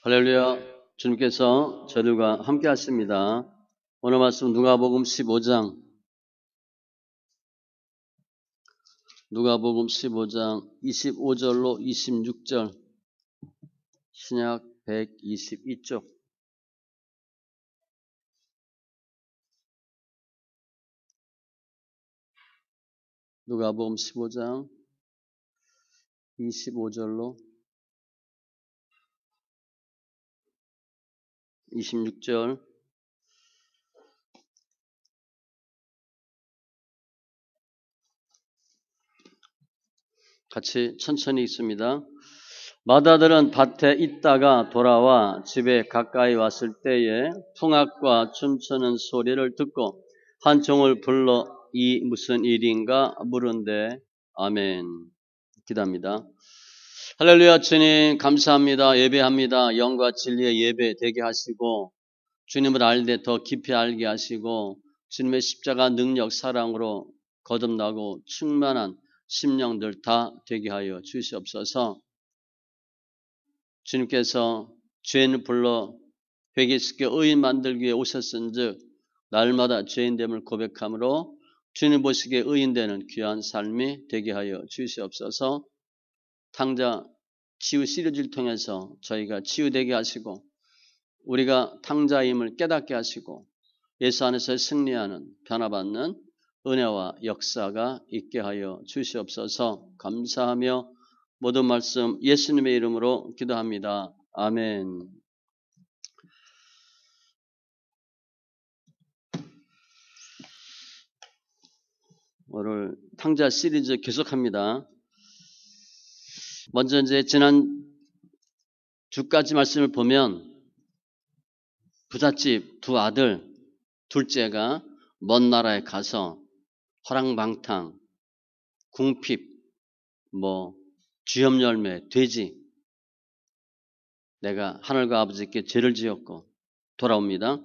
할렐루야. 주님께서 저들과 함께 하십니다. 오늘 말씀 누가복음 15장 25절로 26절 신약 122쪽 누가복음 15장 25절로 26절 같이 천천히 읽습니다. 마다들은 밭에 있다가 돌아와 집에 가까이 왔을 때에 풍악과 춤추는 소리를 듣고 한 종을 불러 이 무슨 일인가 물은데 아멘. 기도합니다. 할렐루야. 주님 감사합니다. 예배합니다. 영과 진리의 예배 되게 하시고 주님을 알되 더 깊이 알게 하시고 주님의 십자가 능력 사랑으로 거듭나고 충만한 심령들 다 되게 하여 주시옵소서. 주님께서 죄인을 불러 회개시켜 의인 만들기 위해 오셨은즉 날마다 죄인됨을 고백함으로 주님 보시기에 의인되는 귀한 삶이 되게 하여 주시옵소서. 탕자 치유 시리즈를 통해서 저희가 치유되게 하시고 우리가 탕자임을 깨닫게 하시고 예수 안에서 승리하는 변화받는 은혜와 역사가 있게 하여 주시옵소서. 감사하며 모든 말씀 예수님의 이름으로 기도합니다. 아멘. 오늘 탕자 시리즈 계속합니다. 먼저 이제 지난 주까지 말씀을 보면 부잣집 두 아들 둘째가 먼 나라에 가서 허랑방탕, 궁핍, 쥐염열매, 돼지 내가 하늘과 아버지께 죄를 지었고 돌아옵니다.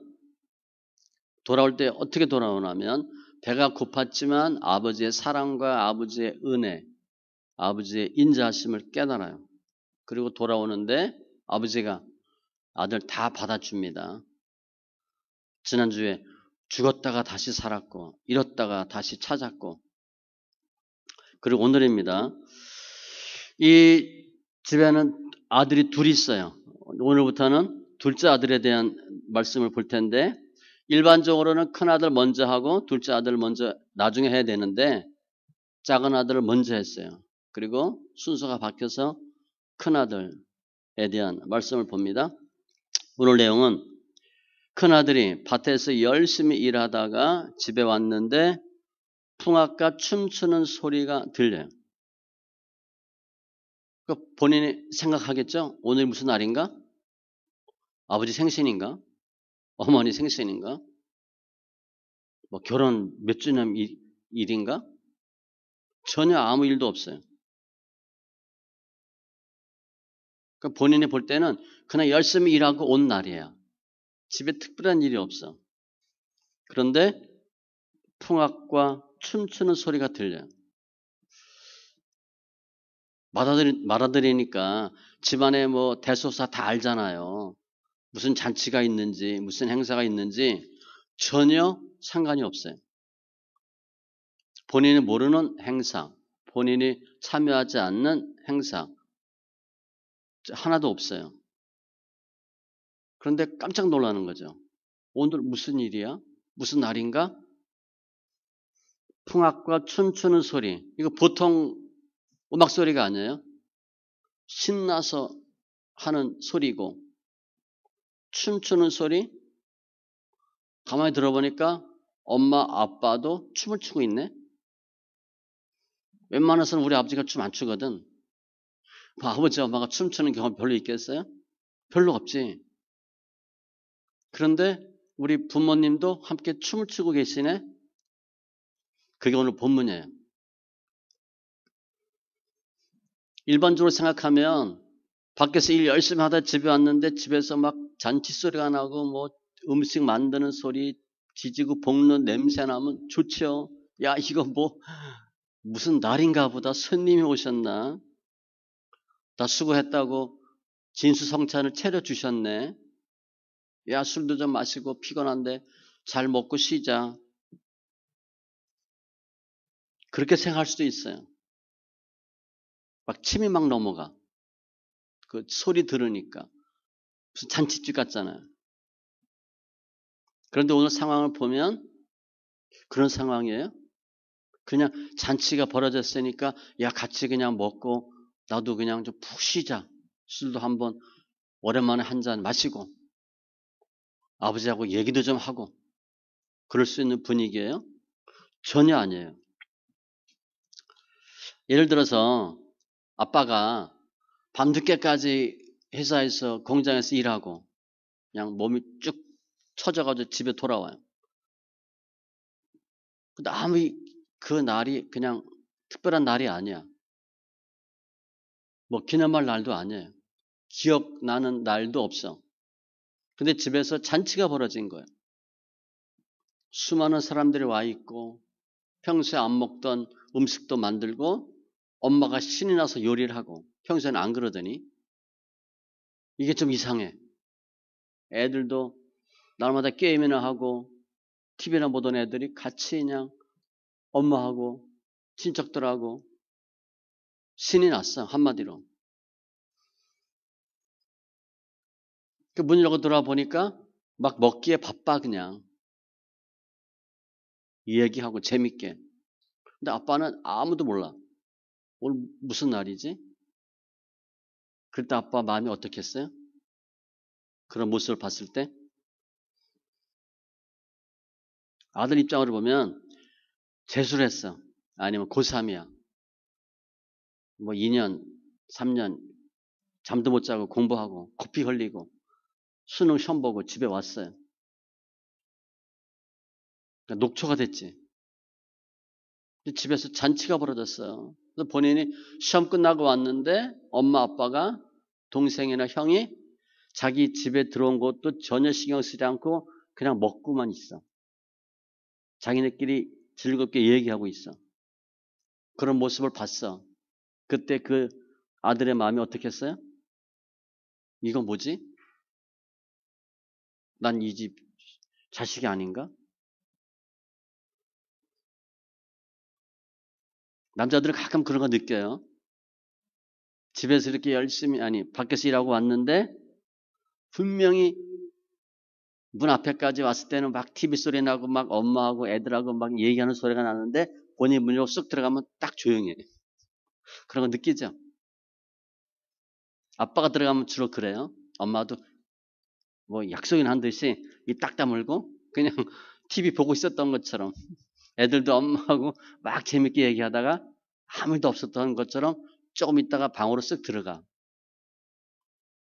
돌아올 때 어떻게 돌아오냐면 배가 고팠지만 아버지의 사랑과 아버지의 은혜, 아버지의 인자하심을 깨달아요. 그리고 돌아오는데 아버지가 아들 다 받아줍니다. 지난주에 죽었다가 다시 살았고 잃었다가 다시 찾았고 그리고 오늘입니다. 이 집에는 아들이 둘이 있어요. 오늘부터는 둘째 아들에 대한 말씀을 볼 텐데 일반적으로는 큰 아들 먼저 하고 둘째 아들 먼저 나중에 해야 되는데 작은 아들을 먼저 했어요. 그리고 순서가 바뀌어서 큰 아들에 대한 말씀을 봅니다. 오늘 내용은 큰 아들이 밭에서 열심히 일하다가 집에 왔는데 풍악과 춤추는 소리가 들려요. 본인이 생각하겠죠? 오늘 무슨 날인가? 아버지 생신인가? 어머니 생신인가? 결혼 몇 주년 일인가? 전혀 아무 일도 없어요. 그러니까 본인이 볼 때는 그냥 열심히 일하고 온 날이에요. 집에 특별한 일이 없어. 그런데 풍악과 춤추는 소리가 들려요. 맏아들이니까 집안에 대소사 다 알잖아요. 무슨 잔치가 있는지 무슨 행사가 있는지 전혀 상관이 없어요. 본인이 모르는 행사, 본인이 참여하지 않는 행사 하나도 없어요. 그런데 깜짝 놀라는 거죠. 오늘 무슨 일이야? 무슨 날인가? 풍악과 춤추는 소리. 이거 보통 음악 소리가 아니에요. 신나서 하는 소리고 춤추는 소리. 가만히 들어보니까 엄마 아빠도 춤을 추고 있네. 웬만해서는 우리 아버지가 춤 안 추거든. 아버지 엄마가 춤추는 경험 별로 있겠어요? 별로 없지. 그런데 우리 부모님도 함께 춤을 추고 계시네. 그게 오늘 본문이에요. 일반적으로 생각하면 밖에서 일 열심히 하다 집에 왔는데 집에서 막 잔치 소리가 나고 음식 만드는 소리, 지지고 볶는 냄새 나면 좋죠. 야, 이거 무슨 날인가 보다. 손님이 오셨나? 다 수고했다고 진수성찬을 차려주셨네. 야, 술도 좀 마시고 피곤한데 잘 먹고 쉬자. 그렇게 생각할 수도 있어요. 막 침이 막 넘어가. 그 소리 들으니까. 무슨 잔치집 같잖아요. 그런데 오늘 상황을 보면 그런 상황이에요. 그냥 잔치가 벌어졌으니까 야, 같이 그냥 먹고 나도 그냥 좀 푹 쉬자. 술도 한번 오랜만에 한 잔 마시고 아버지하고 얘기도 좀 하고 그럴 수 있는 분위기예요? 전혀 아니에요. 예를 들어서 아빠가 밤늦게까지 회사에서 공장에서 일하고 그냥 몸이 쭉 처져가지고 집에 돌아와요. 근데 아무 그 날이 그냥 특별한 날이 아니야. 뭐 기념할 날도 아니에요. 기억나는 날도 없어. 근데 집에서 잔치가 벌어진 거예요. 수많은 사람들이 와 있고 평소에 안 먹던 음식도 만들고 엄마가 신이 나서 요리를 하고 평소에는 안 그러더니 이게 좀 이상해. 애들도 날마다 게임이나 하고 TV나 보던 애들이 같이 그냥 엄마하고 친척들하고 신이 났어. 한마디로. 그 문 열고 들어와 보니까 막 먹기에 바빠 그냥. 얘기하고 재밌게. 근데 아빠는 아무도 몰라. 오늘 무슨 날이지? 그때 아빠 마음이 어떻겠어요? 그런 모습을 봤을 때 아들 입장으로 보면 재수를 했어. 아니면 고3이야. 뭐 2년, 3년 잠도 못 자고 공부하고 코피 흘리고 수능 시험 보고 집에 왔어요. 그러니까 녹초가 됐지. 집에서 잔치가 벌어졌어요. 그래서 본인이 시험 끝나고 왔는데 엄마 아빠가 동생이나 형이 자기 집에 들어온 것도 전혀 신경 쓰지 않고 그냥 먹고만 있어. 자기네끼리 즐겁게 얘기하고 있어. 그런 모습을 봤어. 그때 그 아들의 마음이 어떻겠어요? 이거 뭐지? 난 이 집 자식이 아닌가? 남자들은 가끔 그런 거 느껴요. 집에서 이렇게 열심히, 아니, 밖에서 일하고 왔는데 분명히 문 앞에까지 왔을 때는 막 TV 소리 나고 막 엄마하고 애들하고 막 얘기하는 소리가 나는데 본인 문 열고 쑥 들어가면 딱 조용해. 그런 거 느끼죠? 아빠가 들어가면 주로 그래요. 엄마도 뭐 약속이나 한 듯이 이 딱 다물고 그냥 TV 보고 있었던 것처럼 애들도 엄마하고 막 재밌게 얘기하다가 아무 일도 없었던 것처럼 조금 있다가 방으로 쓱 들어가.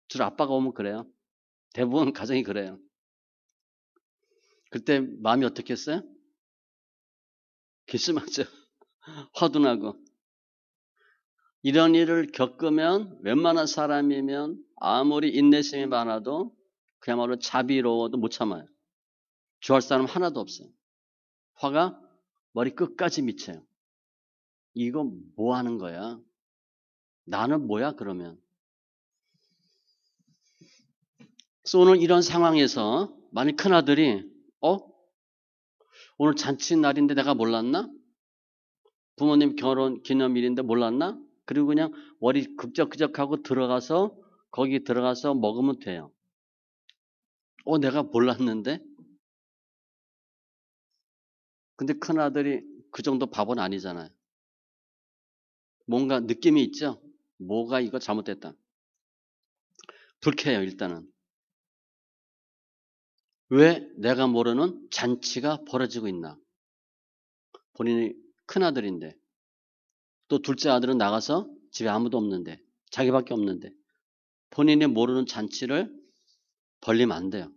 주로 아빠가 오면 그래요. 대부분 가정이 그래요. 그때 마음이 어떻겠어요? 기스막죠. 화도 나고. 이런 일을 겪으면 웬만한 사람이면 아무리 인내심이 많아도 그야말로 자비로워도 못 참아요. 좋아할 사람 하나도 없어요. 화가 머리 끝까지 미쳐요. 이거 뭐 하는 거야? 나는 뭐야 그러면? 그래서 오늘 이런 상황에서 만약 큰아들이 오늘 잔치 날인데 내가 몰랐나? 부모님 결혼 기념일인데 몰랐나? 그리고 그냥 머리 극적극적하고 들어가서 거기 들어가서 먹으면 돼요. 내가 몰랐는데? 근데 큰아들이 그 정도 바보는 아니잖아요. 뭔가 느낌이 있죠? 뭐가 이거 잘못됐다. 불쾌해요, 일단은. 왜 내가 모르는 잔치가 벌어지고 있나? 본인이 큰아들인데 또 둘째 아들은 나가서 집에 아무도 없는데 자기밖에 없는데 본인이 모르는 잔치를 벌리면 안 돼요.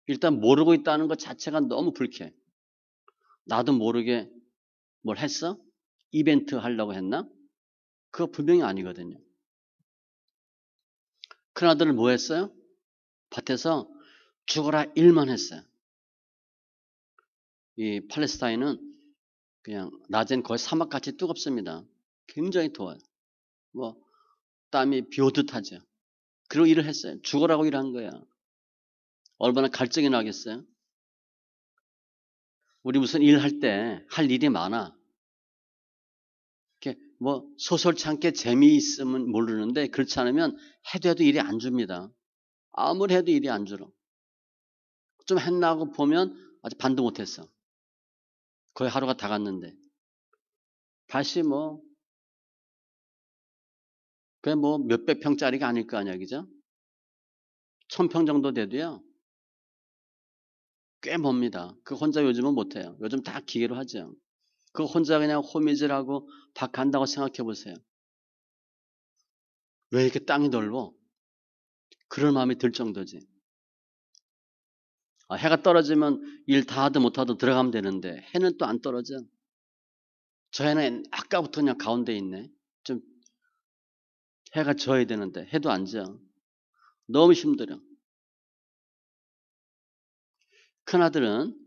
일단 모르고 있다는 것 자체가 너무 불쾌해. 나도 모르게 뭘 했어? 이벤트 하려고 했나? 그거 분명히 아니거든요. 큰아들은 뭐 했어요? 밭에서 죽어라 일만 했어요. 이 팔레스타인은 그냥 낮엔 거의 사막같이 뜨겁습니다. 굉장히 더워요. 뭐 땀이 비오듯 하죠. 그리고 일을 했어요. 죽으라고 일한 거야. 얼마나 갈증이 나겠어요? 우리 무슨 일할 때 할 일이 많아. 이렇게 뭐 소설치 않게 재미있으면 모르는데 그렇지 않으면 해도 일이 안 줍니다. 아무리 해도 일이 안 줄어. 좀 했나고 보면 아직 반도 못했어. 거의 하루가 다 갔는데. 다시 뭐, 그게 뭐 몇백 평짜리가 아닐 거 아니야, 그죠? 1000평 정도 돼도요, 꽤 멉니다. 그 혼자 요즘은 못해요. 요즘 다 기계로 하죠. 그 혼자 그냥 호미질하고 다 간다고 생각해 보세요. 왜 이렇게 땅이 넓어? 그럴 마음이 들 정도지. 해가 떨어지면 일 다 하든 못하든 들어가면 되는데 해는 또 안 떨어져. 저 해는 아까부터 그냥 가운데 있네. 좀 해가 져야 되는데 해도 안 져. 너무 힘들어. 큰아들은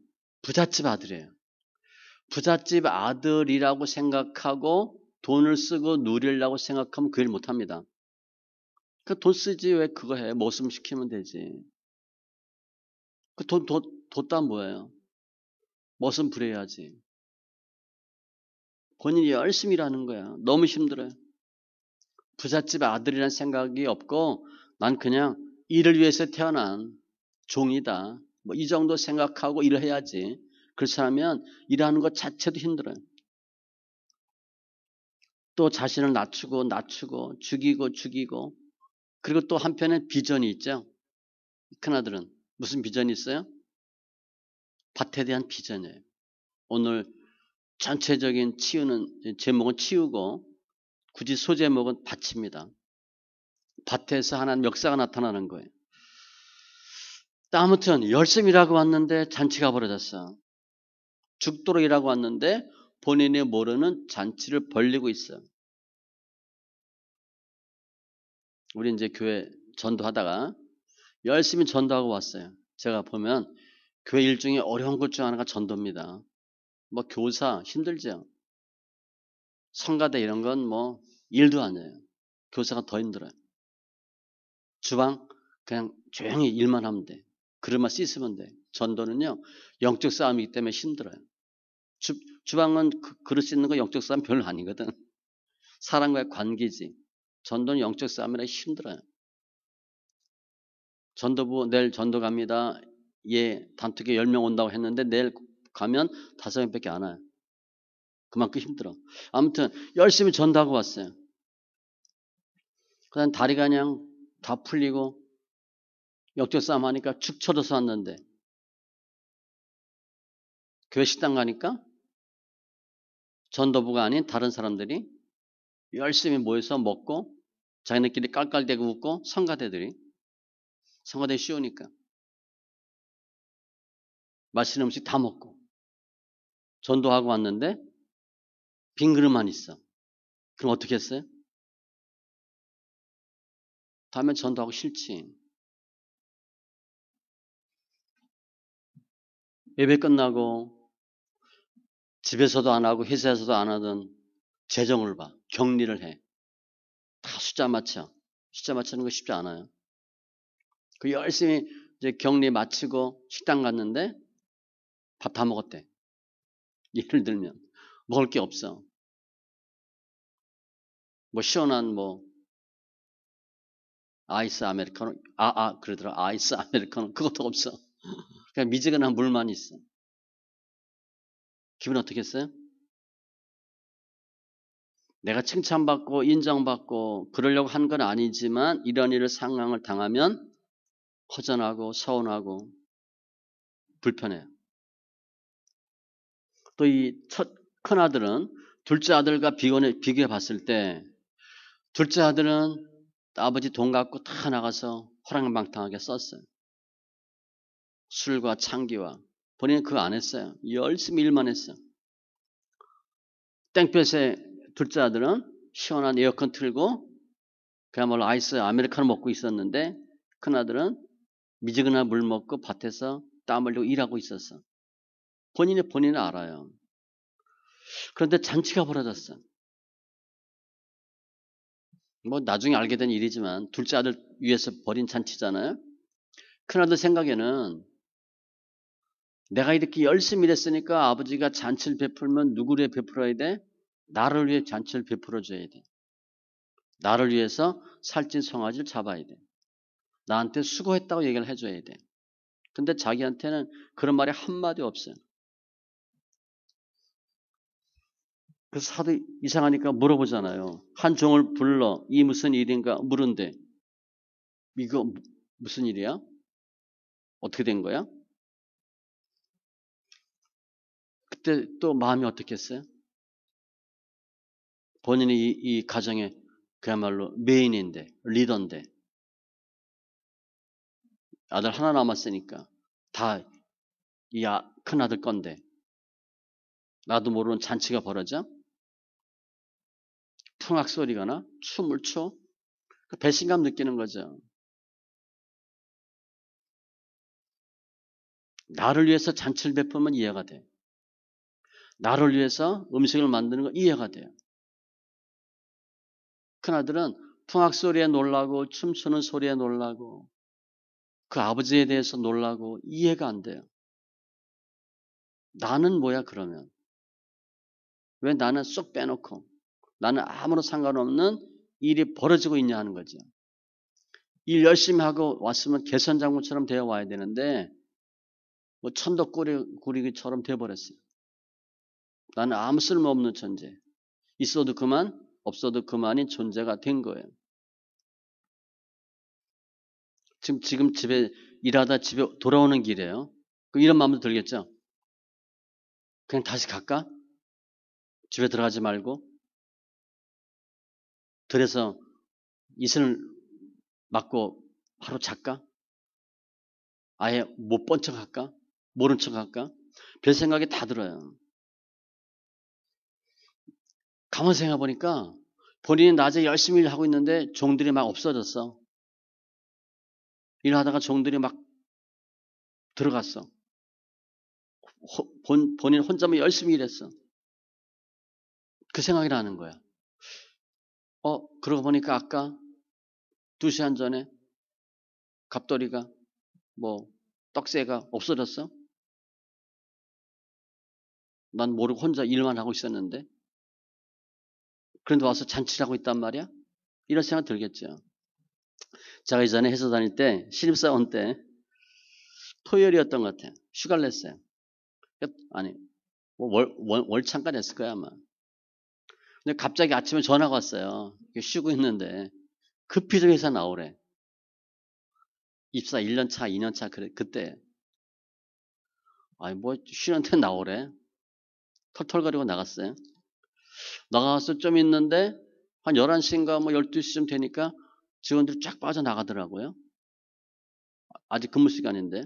부잣집 아들이에요. 부잣집 아들이라고 생각하고 돈을 쓰고 누리려고 생각하면 그 일 못합니다. 그 돈 쓰지 왜 그거 해. 머슴 시키면 되지. 그 뒀다 뭐예요. 머슴 부려야지. 본인이 열심히 일하는 거야. 너무 힘들어요. 부잣집 아들이라는 생각이 없고 난 그냥 일을 위해서 태어난 종이다. 뭐 이 정도 생각하고 일을 해야지. 그렇지 않으면 일하는 것 자체도 힘들어요. 또 자신을 낮추고 죽이고 그리고 또 한편에 비전이 있죠. 큰아들은 무슨 비전이 있어요? 밭에 대한 비전이에요. 오늘 전체적인 제목은 치우고 굳이 소제목은 밭입니다. 밭에서 하나님 역사가 나타나는 거예요. 아무튼 열심히 일하고 왔는데 잔치가 벌어졌어. 죽도록 일하고 왔는데 본인이 모르는 잔치를 벌리고 있어. 우리 이제 교회 전도하다가 열심히 전도하고 왔어요. 제가 보면 교회 일 중에 어려운 것 중 하나가 전도입니다. 뭐 교사 힘들죠. 성가대 이런 건 뭐 일도 아니에요. 교사가 더 힘들어요. 주방 그냥 조용히 일만 하면 돼. 그릇만 씻으면 돼. 전도는요 영적 싸움이기 때문에 힘들어요. 주방은 그릇 씻는 거 영적 싸움 별로 아니거든. 사람과의 관계지. 전도는 영적 싸움이라 힘들어요. 전도부 내일 전도 갑니다. 예, 단톡에 10명 온다고 했는데 내일 가면 5명밖에 안 와요. 그만큼 힘들어. 아무튼 열심히 전도하고 왔어요. 그다음 다리가 그냥 다 풀리고 역적 싸움 하니까 축 쳐져서 왔는데 교회 식당 가니까 전도부가 아닌 다른 사람들이 열심히 모여서 먹고 자기네끼리 깔깔대고 웃고 성가대들이 쉬우니까 맛있는 음식 다 먹고 전도하고 왔는데 빈 그릇만 있어. 그럼 어떻게 했어요? 다음에 전도하고 싫지. 예배 끝나고 집에서도 안 하고 회사에서도 안 하던 재정을 봐. 격리를 해. 다 숫자 맞춰. 숫자 맞추는 거 쉽지 않아요. 그 열심히 이제 격리 마치고 식당 갔는데 밥 다 먹었대. 예를 들면 먹을 게 없어. 뭐 시원한 뭐 아이스 아메리카노 그러더라. 아이스 아메리카노 그것도 없어. 그냥 미지근한 물만 있어. 기분 어떻겠어요? 내가 칭찬받고 인정받고 그러려고 한 건 아니지만 이런 일을 상황을 당하면 허전하고 서운하고 불편해요. 또 이 큰아들은 둘째 아들과 비교해 봤을 때 둘째 아들은 아버지 돈 갖고 다 나가서 호랑방탕하게 썼어요. 술과 창기와. 본인은 그거 안 했어요. 열심히 일만 했어요. 땡볕에 둘째 아들은 시원한 에어컨 틀고 그야말로 아이스 아메리카노 먹고 있었는데 큰아들은 미지근한 물 먹고 밭에서 땀 흘리고 일하고 있었어. 본인은 알아요. 그런데 잔치가 벌어졌어. 뭐 나중에 알게 된 일이지만 둘째 아들 위해서 벌인 잔치잖아요. 큰아들 생각에는 내가 이렇게 열심히 일했으니까 아버지가 잔치를 베풀면 누구를 위해 베풀어야 돼? 나를 위해 잔치를 베풀어 줘야 돼. 나를 위해서 살찐 송아지를 잡아야 돼. 나한테 수고했다고 얘기를 해줘야 돼. 근데 자기한테는 그런 말이 한마디 없어요. 그래서 하도 이상하니까 물어보잖아요. 한 종을 불러 이 무슨 일인가 물은데 이거 무슨 일이야? 어떻게 된 거야? 그때 또 마음이 어떻겠어요? 본인이 이 가정의 그야말로 메인인데 리더인데 아들 하나 남았으니까 다 이 큰아들 건데 나도 모르는 잔치가 벌어져? 풍악 소리가 나? 춤을 춰? 배신감 느끼는 거죠. 나를 위해서 잔치를 베푸면 이해가 돼. 나를 위해서 음식을 만드는 거 이해가 돼요. 큰아들은 풍악 소리에 놀라고 춤추는 소리에 놀라고 그 아버지에 대해서 놀라고 이해가 안 돼요. 나는 뭐야 그러면? 왜 나는 쏙 빼놓고 나는 아무런 상관없는 일이 벌어지고 있냐 하는 거죠. 일 열심히 하고 왔으면 개선장군처럼 되어 와야 되는데 뭐 천덕꾸리기처럼 되어버렸어요. 나는 아무 쓸모없는 존재. 있어도 그만 없어도 그만인 존재가 된 거예요. 지금 집에 일하다 집에 돌아오는 길이에요. 이런 마음도 들겠죠. 그냥 다시 갈까? 집에 들어가지 말고 들에서 이슬을 맞고 하루 잘까? 아예 못 본 척 할까? 모른 척 할까? 별 생각이 다 들어요. 가만 생각해 보니까 본인이 낮에 열심히 일하고 있는데 종들이 막 없어졌어. 일하다가 종들이 막 들어갔어. 본인 혼자만 열심히 일했어. 그 생각이 나는 거야. 그러고 보니까 아까 2시간 전에 갑돌이가 뭐 떡새가 없어졌어? 난 모르고 혼자 일만 하고 있었는데 그런데 와서 잔치를 하고 있단 말이야? 이런 생각 들겠죠. 제가 이전에 회사 다닐 때 신입사원 때 토요일이었던 것 같아요. 휴가를 냈어요. 아니 뭐 월창가 냈을 거야 아마. 근데 갑자기 아침에 전화가 왔어요. 쉬고 있는데 급히 저 회사 나오래. 입사 1년 차, 2년 차 그때. 아니 뭐 쉬는데 나오래. 털털거리고 나갔어요. 나가서 좀 있는데 한 11시인가 뭐 12시쯤 되니까 직원들이 쫙 빠져나가더라고요. 아직 근무 시간인데.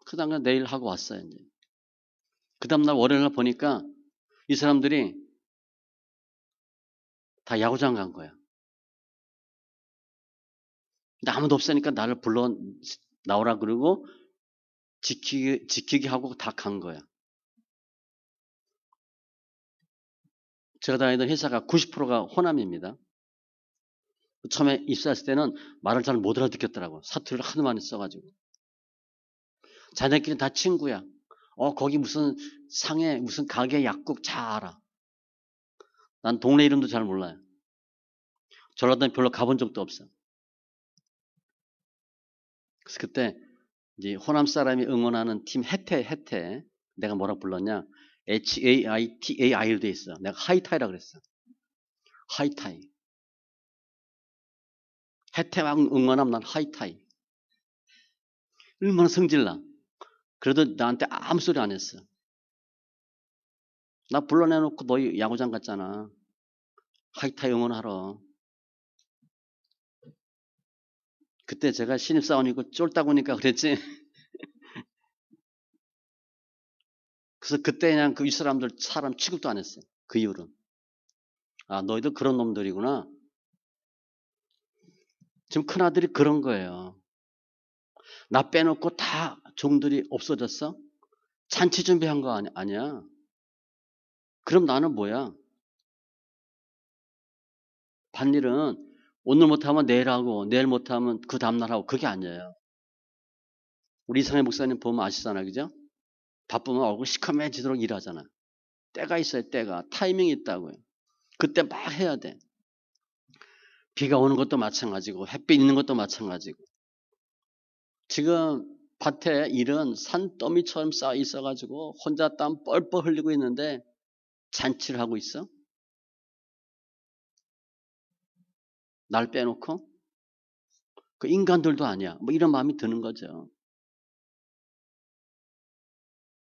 그 다음에 내일 하고 왔어요. 이제. 그 다음날 월요일날 보니까 이 사람들이 다 야구장 간 거야. 근데 아무도 없으니까 나를 불러 나오라 그러고 지키게 하고 다 간 거야. 제가 다니던 회사가 90%가 호남입니다. 처음에 입사했을 때는 말을 잘 못 알아듣겠더라고. 사투리를 하도 많이 써가지고. 자네끼리 다 친구야. 거기 무슨 상해, 무슨 가게 약국 잘 알아. 난 동네 이름도 잘 몰라요. 전라도는 별로 가본 적도 없어. 그래서 그때 이제 호남 사람이 응원하는 팀 해태. 내가 뭐라 불렀냐? HAITAI로 돼 있어. 내가 하이타이라 그랬어. 하이타이. 해태왕 응원하면 난 하이타이. 얼마나 성질나. 그래도 나한테 아무 소리 안 했어. 나 불러내놓고 너희 야구장 갔잖아. 하이타이 응원하러. 그때 제가 신입사원이고 쫄다보니까 그랬지. 그래서 그때 그냥 그 윗사람들 사람 취급도 안 했어요. 그 이후로. 너희들 그런 놈들이구나. 지금 큰아들이 그런 거예요. 나 빼놓고 다 종들이 없어졌어? 잔치 준비한 거 아니야? 그럼 나는 뭐야? 한 일은 오늘 못하면 내일 하고 내일 못하면 그 다음날 하고 그게 아니에요. 우리 이상해 목사님 보면 아시잖아요. 그죠? 바쁘면 얼굴 시커매지도록 일하잖아요. 때가 있어요. 때가. 타이밍이 있다고요. 그때 막 해야 돼. 비가 오는 것도 마찬가지고 햇빛 있는 것도 마찬가지고. 지금 밭에 일은 산더미처럼 쌓여 있어가지고 혼자 땀 뻘뻘 흘리고 있는데 잔치를 하고 있어? 날 빼놓고? 그 인간들도 아니야. 뭐 이런 마음이 드는 거죠.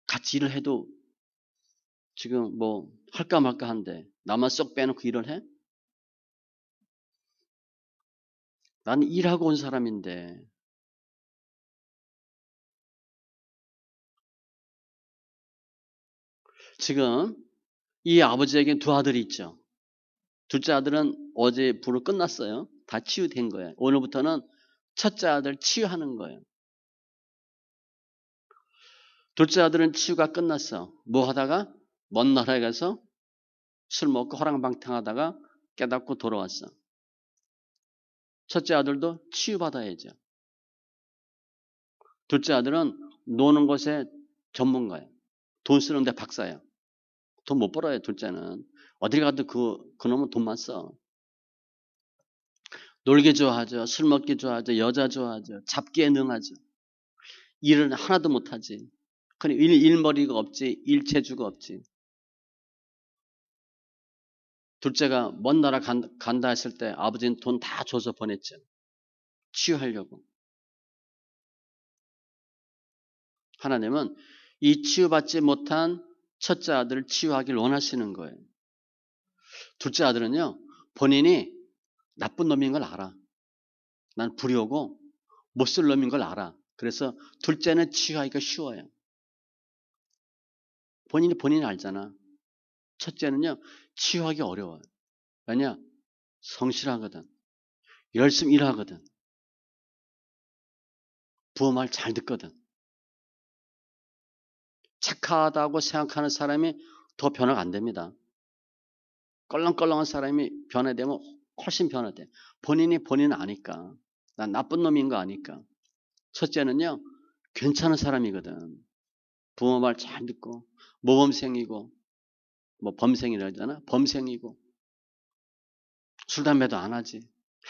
같이 일을 해도 지금 뭐 할까 말까 한데 나만 쏙 빼놓고 일을 해? 나는 일하고 온 사람인데 지금 이 아버지에게 두 아들이 있죠. 둘째 아들은 어제 불을 끝났어요. 다 치유된 거예요. 오늘부터는 첫째 아들 치유하는 거예요. 둘째 아들은 치유가 끝났어. 뭐 하다가 먼 나라에 가서 술 먹고 호랑방탕하다가 깨닫고 돌아왔어. 첫째 아들도 치유받아야죠. 둘째 아들은 노는 것에 전문가예요. 돈 쓰는데 박사예요. 돈 못 벌어요, 둘째는. 어디 가도 그놈은 돈만 써. 놀기 좋아하죠. 술 먹기 좋아하죠. 여자 좋아하죠. 잡기에 능하죠. 일은 하나도 못하지. 그냥 일머리가 없지. 일체주가 없지. 둘째가 먼 나라 간다 했을 때 아버지는 돈 다 줘서 보냈죠. 치유하려고. 하나님은 이 치유받지 못한 첫째 아들을 치유하기를 원하시는 거예요. 둘째 아들은요. 본인이 나쁜 놈인 걸 알아. 난 불효고 못 쓸 놈인 걸 알아. 그래서 둘째는 치유하기가 쉬워요. 본인이 알잖아. 첫째는요. 치유하기 어려워요. 왜냐? 성실하거든. 열심히 일하거든. 부모 말 잘 듣거든. 착하다고 생각하는 사람이 더 변화가 안 됩니다. 껄렁껄렁한 사람이 변화되면 훨씬 변화돼. 본인은 아니까. 난 나쁜 놈인 거 아니까. 첫째는요. 괜찮은 사람이거든. 부모 말 잘 듣고 모범생이고 뭐 범생이라 하잖아. 범생이고 술 담배도 안 하지.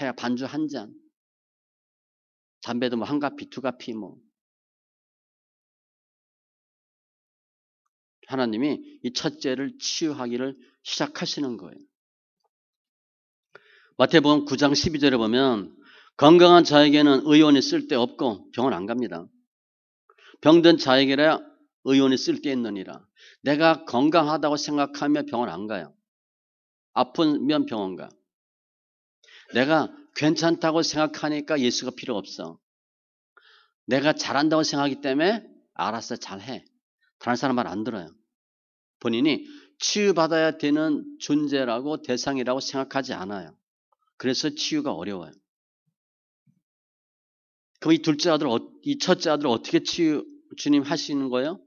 해야 반주 한 잔. 담배도 뭐 한 가피 두 가피 뭐. 하나님이 이 첫째를 치유하기를 시작하시는 거예요. 마태복음 9장 12절에 보면 건강한 자에게는 의원이 쓸데없고 병원 안 갑니다. 병든 자에게라 의원이 쓸데있느니라. 내가 건강하다고 생각하며 병원 안 가요. 아프면 병원 가. 내가 괜찮다고 생각하니까 예수가 필요 없어. 내가 잘한다고 생각하기 때문에 알았어 잘해. 다른 사람 말 안 들어요. 본인이 치유받아야 되는 존재라고 대상이라고 생각하지 않아요. 그래서 치유가 어려워요. 그럼 이 둘째 아들, 이 첫째 아들 어떻게 치유 주님 하시는 거예요?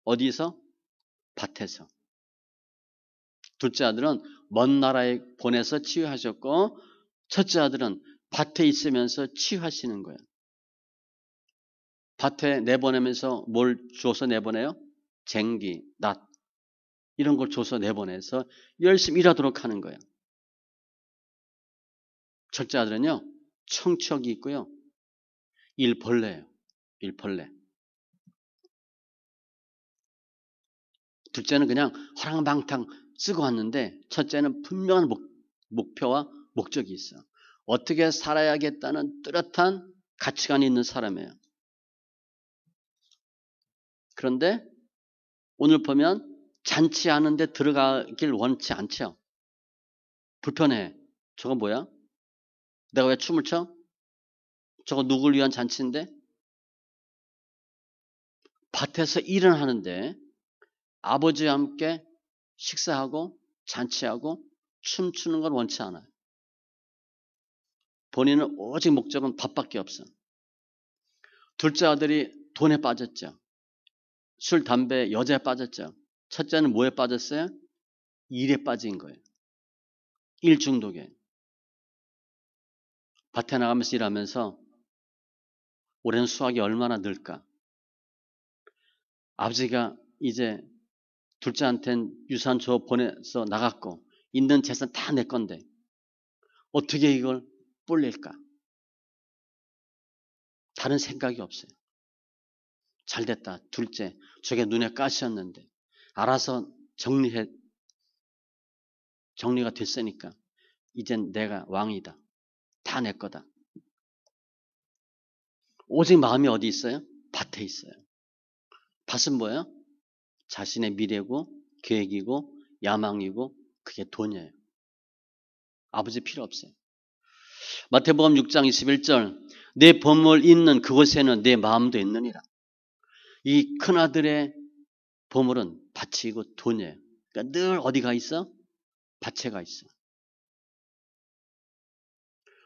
어디서? 밭에서. 둘째 아들은 먼 나라에 보내서 치유하셨고 첫째 아들은 밭에 있으면서 치유하시는 거예요. 밭에 내보내면서 뭘 줘서 내보내요? 쟁기, 낫 이런 걸 줘서 내보내서 열심히 일하도록 하는 거예요. 첫째 아들은요. 청취욕이 있고요. 일벌레예요. 일벌레. 둘째는 그냥 허랑방탕 쓰고 왔는데 첫째는 분명한 목표와 목적이 있어. 어떻게 살아야겠다는 뚜렷한 가치관이 있는 사람이에요. 그런데 오늘 보면 잔치하는데 들어가길 원치 않죠. 불편해. 저건 뭐야? 내가 왜 춤을 춰? 저거 누굴 위한 잔치인데? 밭에서 일을 하는데 아버지와 함께 식사하고 잔치하고 춤추는 건 원치 않아요. 본인은 오직 목적은 밥밖에 없어. 둘째 아들이 돈에 빠졌죠. 술, 담배, 여자에 빠졌죠. 첫째는 뭐에 빠졌어요? 일에 빠진 거예요. 일 중독에. 밭에 나가면서 일하면서 올해는 수확이 얼마나 늘까? 아버지가 이제 둘째한테는 유산 줘 보내서 나갔고 있는 재산 다 내 건데 어떻게 이걸 불릴까? 다른 생각이 없어요. 잘됐다. 둘째, 저게 눈에 가시였는데 알아서 정리가 됐으니까 이젠 내가 왕이다. 다 내 거다. 오직 마음이 어디 있어요? 밭에 있어요. 밭은 뭐예요? 자신의 미래고 계획이고 야망이고 그게 돈이에요. 아버지 필요 없어요. 마태복음 6장 21절 내 보물 있는 그곳에는 내 마음도 있느니라. 이 큰아들의 보물은 밭이고 돈이에요. 그러니까 늘 어디가 있어? 밭에 가 있어.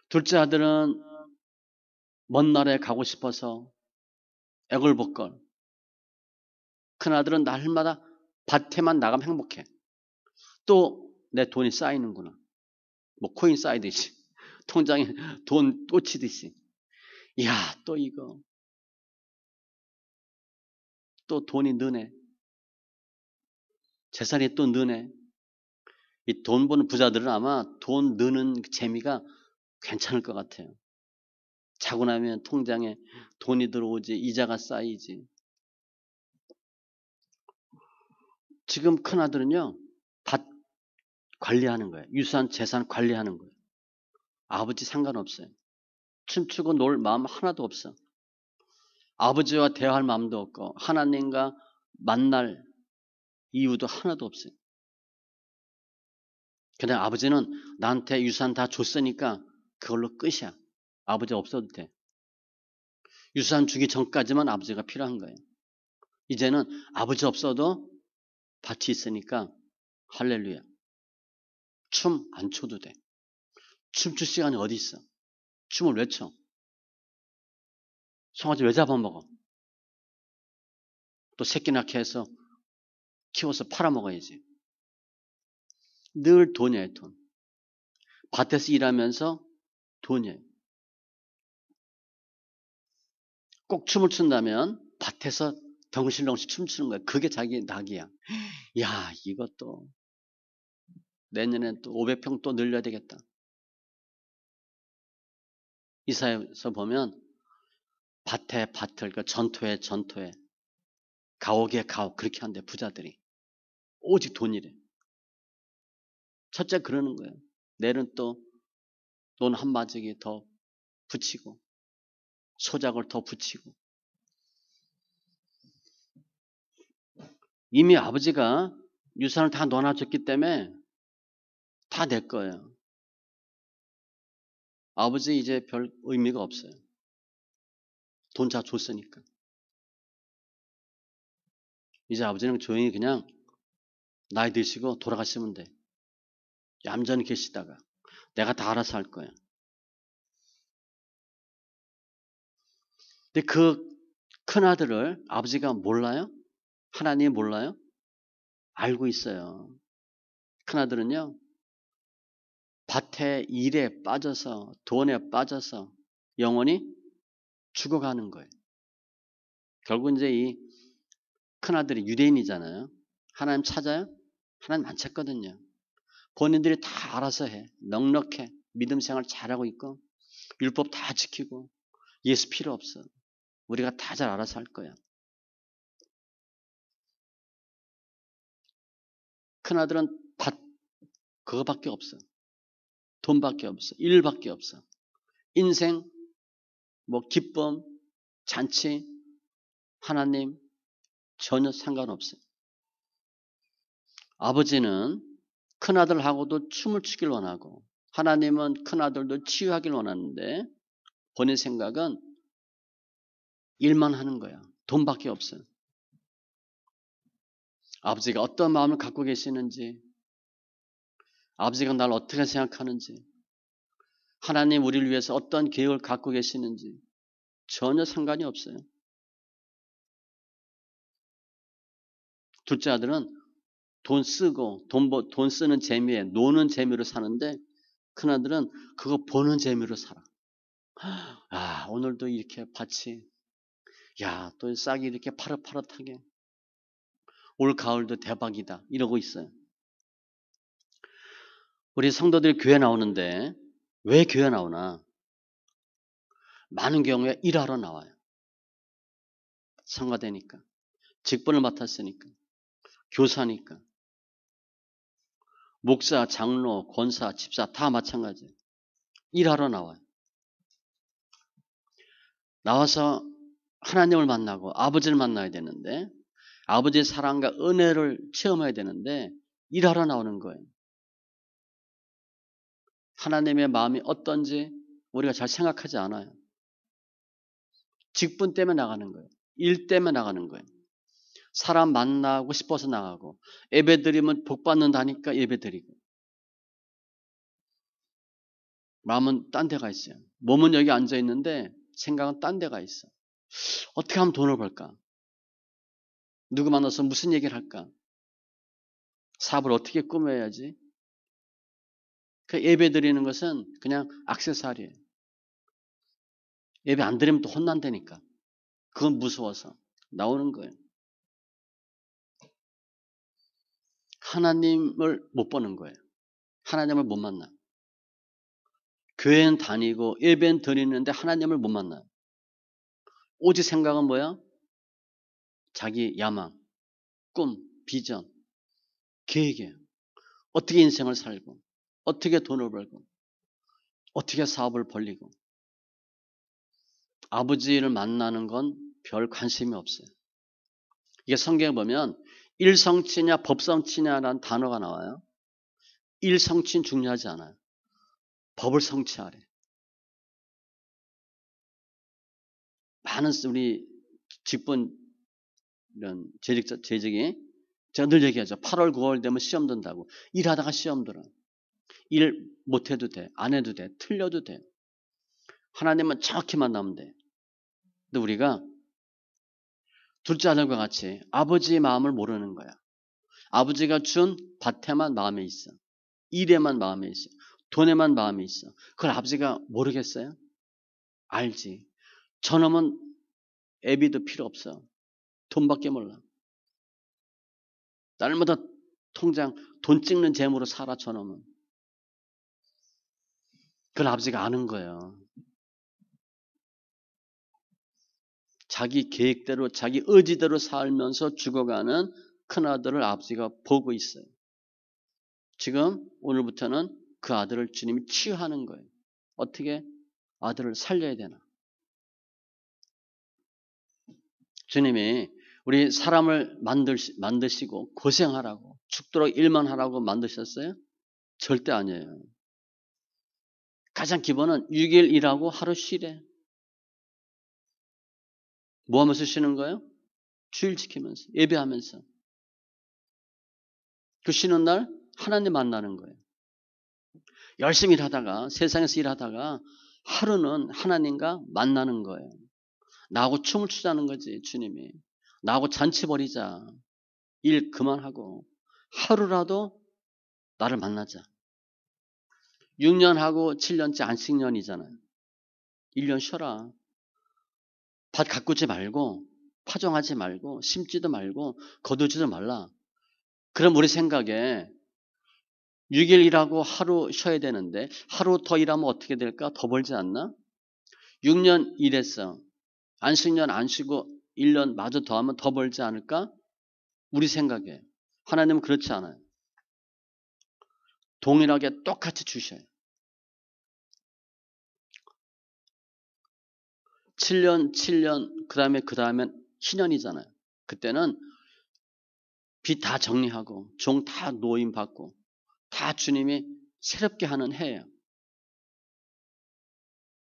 둘째 아들은 먼 나라에 가고 싶어서 애걸복걸. 큰아들은 날마다 밭에만 나가면 행복해. 또 내 돈이 쌓이는구나. 뭐 코인 쌓이듯이. 통장에 돈 꽂히듯이. 이야, 또 이거. 또 돈이 느네. 재산이 또 느네. 이 돈 버는 부자들은 아마 돈 느는 재미가 괜찮을 것 같아요. 자고 나면 통장에 돈이 들어오지, 이자가 쌓이지. 지금 큰아들은요, 밭 관리하는 거예요. 유산, 재산 관리하는 거예요. 아버지 상관없어요. 춤추고 놀 마음 하나도 없어. 아버지와 대화할 마음도 없고, 하나님과 만날 이유도 하나도 없어요. 그냥 아버지는 나한테 유산 다 줬으니까 그걸로 끝이야. 아버지 없어도 돼. 유산 주기 전까지만 아버지가 필요한 거예요. 이제는 아버지 없어도 밭이 있으니까 할렐루야. 춤 안 춰도 돼. 춤출 시간이 어디 있어? 춤을 왜 춰? 송아지 왜 잡아먹어? 또 새끼 낳게 해서 키워서 팔아먹어야지. 늘 돈이에요, 돈. 밭에서 일하면서 돈이에요. 꼭 춤을 춘다면 밭에서 덩실덩실 춤추는 거야. 그게 자기 낙이야. 야, 이것도 내년엔 또 500평 또 늘려야 되겠다. 이사에서 보면 밭에 밭을, 그러니까 전토에 전토에, 가옥에 가옥 그렇게 한대 부자들이. 오직 돈이래. 첫째 그러는 거예요. 내일은 또 돈 한 마지기 더 붙이고 소작을 더 붙이고. 이미 아버지가 유산을 다 넣어놔줬기 때문에 다 내 거예요. 아버지 이제 별 의미가 없어요. 돈 다 줬으니까. 이제 아버지는 조용히 그냥 나이 드시고 돌아가시면 돼. 얌전히 계시다가 내가 다 알아서 할 거야. 근데 그 큰아들을 아버지가 몰라요? 하나님이 몰라요? 알고 있어요. 큰아들은요. 밭에 일에 빠져서 돈에 빠져서 영원히 죽어가는 거예요. 결국 이제 이 큰아들이 유대인이잖아요. 하나님 찾아요? 하나님 안 찾거든요. 본인들이 다 알아서 해. 넉넉해. 믿음 생활 잘하고 있고 율법 다 지키고 예수 필요 없어. 우리가 다 잘 알아서 할 거야. 큰아들은 밭 그거밖에 없어. 돈밖에 없어. 일밖에 없어. 인생, 뭐 기쁨, 잔치, 하나님 전혀 상관없어요. 아버지는 큰아들하고도 춤을 추길 원하고 하나님은 큰아들도 치유하길 원하는데 본인 생각은 일만 하는 거야. 돈밖에 없어요. 아버지가 어떤 마음을 갖고 계시는지, 아버지가 날 어떻게 생각하는지, 하나님 우리를 위해서 어떤 계획을 갖고 계시는지 전혀 상관이 없어요. 둘째 아들은 돈 쓰고 돈 쓰는 재미에 노는 재미로 사는데 큰아들은 그거 보는 재미로 살아. 아, 오늘도 이렇게 밭이, 야, 또 싹이 이렇게 파릇파릇하게. 올 가을도 대박이다. 이러고 있어요. 우리 성도들이 교회 나오는데 왜 교회 나오나? 많은 경우에 일하러 나와요. 성가대니까. 직분을 맡았으니까. 교사니까. 목사, 장로, 권사, 집사 다 마찬가지예요. 일하러 나와요. 나와서 하나님을 만나고 아버지를 만나야 되는데 아버지의 사랑과 은혜를 체험해야 되는데 일하러 나오는 거예요. 하나님의 마음이 어떤지 우리가 잘 생각하지 않아요. 직분 때문에 나가는 거예요. 일 때문에 나가는 거예요. 사람 만나고 싶어서 나가고 예배 드리면 복 받는다니까 예배 드리고 마음은 딴 데가 있어요. 몸은 여기 앉아 있는데 생각은 딴 데가 있어. 어떻게 하면 돈을 벌까? 누구 만나서 무슨 얘기를 할까? 사업을 어떻게 꾸며야지? 그 예배 드리는 것은 그냥 액세서리예요. 예배 안 드리면 또 혼난다니까. 그건 무서워서 나오는 거예요. 하나님을 못 보는 거예요. 하나님을 못 만나. 교회는 다니고 예배는 드리는데 하나님을 못 만나요. 오직 생각은 뭐야? 자기 야망, 꿈, 비전, 계획이에요. 어떻게 인생을 살고 어떻게 돈을 벌고 어떻게 사업을 벌리고 아버지를 만나는 건 별 관심이 없어요. 이게 성경에 보면 일성치냐 법성치냐라는 단어가 나와요. 일성치는 중요하지 않아요. 법을 성취하래. 많은 우리 직분 이런 재직이 제가 늘 얘기하죠. 8월 9월 되면 시험 든다고. 일하다가 시험 들어. 일 못해도 돼. 안 해도 돼. 틀려도 돼. 하나님은 정확히 만나면 돼. 근데 우리가 둘째 아들과 같이 아버지의 마음을 모르는 거야. 아버지가 준 밭에만 마음에 있어. 일에만 마음에 있어. 돈에만 마음에 있어. 그걸 아버지가 모르겠어요? 알지. 저놈은 애비도 필요 없어. 돈밖에 몰라. 날마다 통장 돈 찍는 재물로 살아 저놈은. 그걸 아버지가 아는 거예요. 자기 계획대로 자기 의지대로 살면서 죽어가는 큰아들을 아버지가 보고 있어요. 지금 오늘부터는 그 아들을 주님이 치유하는 거예요. 어떻게 아들을 살려야 되나. 주님이 우리 사람을 만드시고 고생하라고 죽도록 일만 하라고 만드셨어요? 절대 아니에요. 가장 기본은 6일 일하고 하루 쉬래. 뭐 하면서 쉬는 거예요? 주일 지키면서 예배하면서. 그 쉬는 날 하나님 만나는 거예요. 열심히 일하다가 세상에서 일하다가 하루는 하나님과 만나는 거예요. 나하고 춤을 추자는 거지 주님이. 나하고 잔치 벌이자. 일 그만하고 하루라도 나를 만나자. 6년하고 7년째 안식년이잖아요. 1년 쉬어라. 밭 가꾸지 말고 파종하지 말고 심지도 말고 거두지도 말라. 그럼 우리 생각에 6일 일하고 하루 쉬어야 되는데 하루 더 일하면 어떻게 될까? 더 벌지 않나? 6년 일했어. 안식년 안 쉬고 1년 마저 더하면 더 벌지 않을까? 우리 생각에. 하나님은 그렇지 않아요. 동일하게 똑같이 주셔요. 7년, 그 다음엔 신년이잖아요. 그때는 빚 다 정리하고 종 다 노임 받고 다 주님이 새롭게 하는 해예요.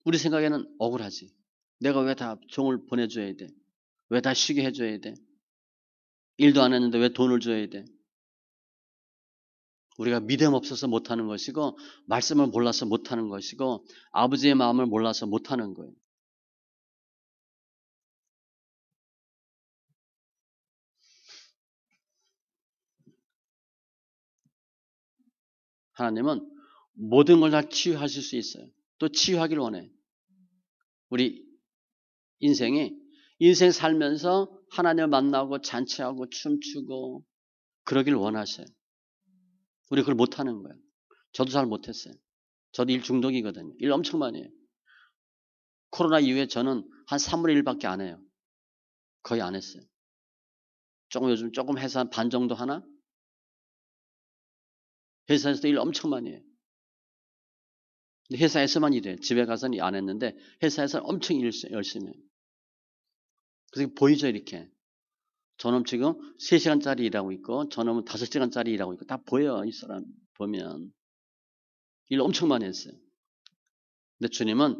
우리 생각에는 억울하지. 내가 왜 다 종을 보내줘야 돼? 왜 다 쉬게 해줘야 돼? 일도 안 했는데 왜 돈을 줘야 돼? 우리가 믿음 없어서 못하는 것이고 말씀을 몰라서 못하는 것이고 아버지의 마음을 몰라서 못하는 거예요. 하나님은 모든 걸 다 치유하실 수 있어요. 또 치유하길 원해. 우리 인생 살면서 하나님을 만나고 잔치하고 춤추고 그러길 원하셔요. 우리 그걸 못하는 거예요. 저도 잘 못했어요. 저도 일 중독이거든요. 일 엄청 많이 해요. 코로나 이후에 저는 한 3분의 1밖에 안 해요. 거의 안 했어요. 요즘 조금 해서 한 반 정도 하나? 회사에서도 일 엄청 많이 해요. 근데 회사에서만 일해요. 집에 가서는 안 했는데 회사에서 엄청 일 열심히 해요. 그래서 보이죠, 이렇게. 저놈 지금 3시간짜리 일하고 있고 저놈은 5시간짜리 일하고 있고 다 보여요. 이 사람 보면. 일 엄청 많이 했어요. 근데 주님은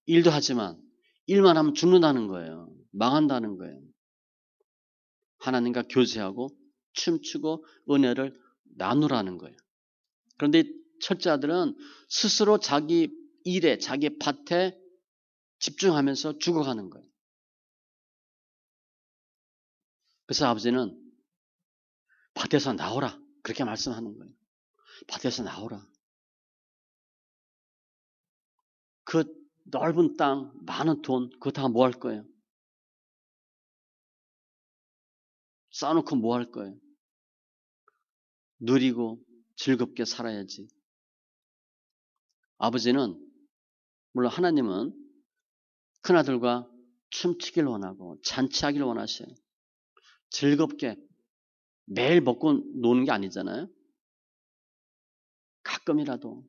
일도 하지만 일만 하면 죽는다는 거예요. 망한다는 거예요. 하나님과 교제하고 춤추고 은혜를 나누라는 거예요. 그런데 첫째 아들은 스스로 자기 일에 자기 밭에 집중하면서 죽어가는 거예요. 그래서 아버지는 밭에서 나오라 그렇게 말씀하는 거예요. 밭에서 나오라. 그 넓은 땅, 많은 돈 그거 다 뭐 할 거예요? 쌓아놓고 뭐 할 거예요? 누리고 즐겁게 살아야지. 아버지는 물론 하나님은 큰아들과 춤추길 원하고 잔치하길 원하셔요. 즐겁게 매일 먹고 노는 게 아니잖아요. 가끔이라도